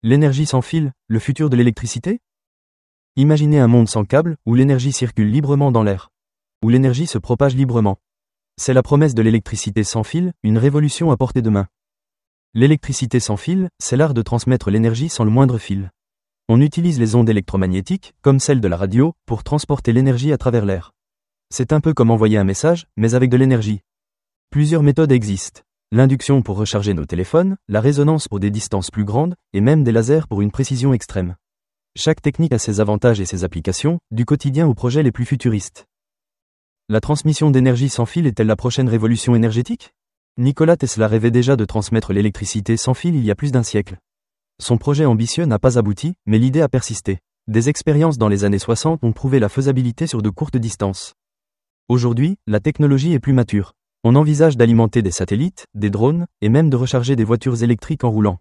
L'énergie sans fil, le futur de l'électricité? Imaginez un monde sans câble, où l'énergie circule librement dans l'air. Où l'énergie se propage librement. C'est la promesse de l'électricité sans fil, une révolution à portée de main. L'électricité sans fil, c'est l'art de transmettre l'énergie sans le moindre fil. On utilise les ondes électromagnétiques, comme celles de la radio, pour transporter l'énergie à travers l'air. C'est un peu comme envoyer un message, mais avec de l'énergie. Plusieurs méthodes existent. L'induction pour recharger nos téléphones, la résonance pour des distances plus grandes, et même des lasers pour une précision extrême. Chaque technique a ses avantages et ses applications, du quotidien aux projets les plus futuristes. La transmission d'énergie sans fil est-elle la prochaine révolution énergétique? Nikola Tesla rêvait déjà de transmettre l'électricité sans fil il y a plus d'un siècle. Son projet ambitieux n'a pas abouti, mais l'idée a persisté. Des expériences dans les années 60 ont prouvé la faisabilité sur de courtes distances. Aujourd'hui, la technologie est plus mature. On envisage d'alimenter des satellites, des drones, et même de recharger des voitures électriques en roulant.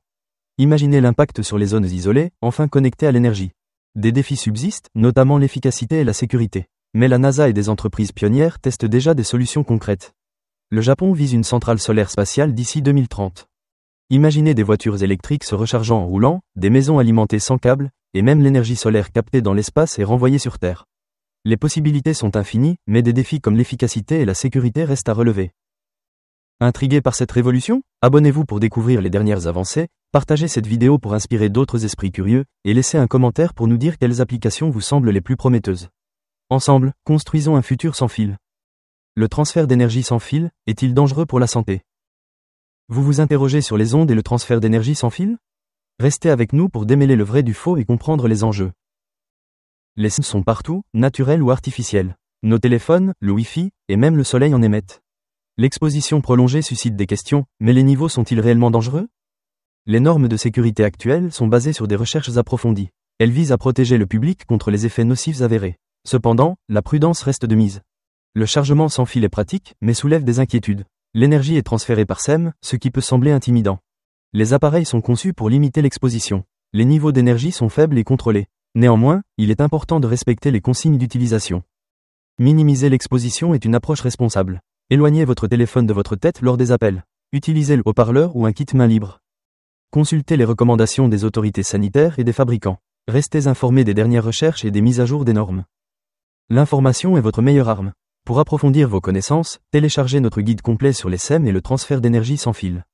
Imaginez l'impact sur les zones isolées, enfin connectées à l'énergie. Des défis subsistent, notamment l'efficacité et la sécurité. Mais la NASA et des entreprises pionnières testent déjà des solutions concrètes. Le Japon vise une centrale solaire spatiale d'ici 2030. Imaginez des voitures électriques se rechargeant en roulant, des maisons alimentées sans câble, et même l'énergie solaire captée dans l'espace et renvoyée sur Terre. Les possibilités sont infinies, mais des défis comme l'efficacité et la sécurité restent à relever. Intrigué par cette révolution? Abonnez-vous pour découvrir les dernières avancées, partagez cette vidéo pour inspirer d'autres esprits curieux, et laissez un commentaire pour nous dire quelles applications vous semblent les plus prometteuses. Ensemble, construisons un futur sans fil. Le transfert d'énergie sans fil, est-il dangereux pour la santé? Vous vous interrogez sur les ondes et le transfert d'énergie sans fil? Restez avec nous pour démêler le vrai du faux et comprendre les enjeux. Les ondes sont partout, naturelles ou artificielles. Nos téléphones, le Wi-Fi, et même le soleil en émettent. L'exposition prolongée suscite des questions, mais les niveaux sont-ils réellement dangereux? Les normes de sécurité actuelles sont basées sur des recherches approfondies. Elles visent à protéger le public contre les effets nocifs avérés. Cependant, la prudence reste de mise. Le chargement sans fil est pratique, mais soulève des inquiétudes. L'énergie est transférée par SEM, ce qui peut sembler intimidant. Les appareils sont conçus pour limiter l'exposition. Les niveaux d'énergie sont faibles et contrôlés. Néanmoins, il est important de respecter les consignes d'utilisation. Minimiser l'exposition est une approche responsable. Éloignez votre téléphone de votre tête lors des appels. Utilisez le haut-parleur ou un kit main libre. Consultez les recommandations des autorités sanitaires et des fabricants. Restez informés des dernières recherches et des mises à jour des normes. L'information est votre meilleure arme. Pour approfondir vos connaissances, téléchargez notre guide complet sur les SEM et le transfert d'énergie sans fil.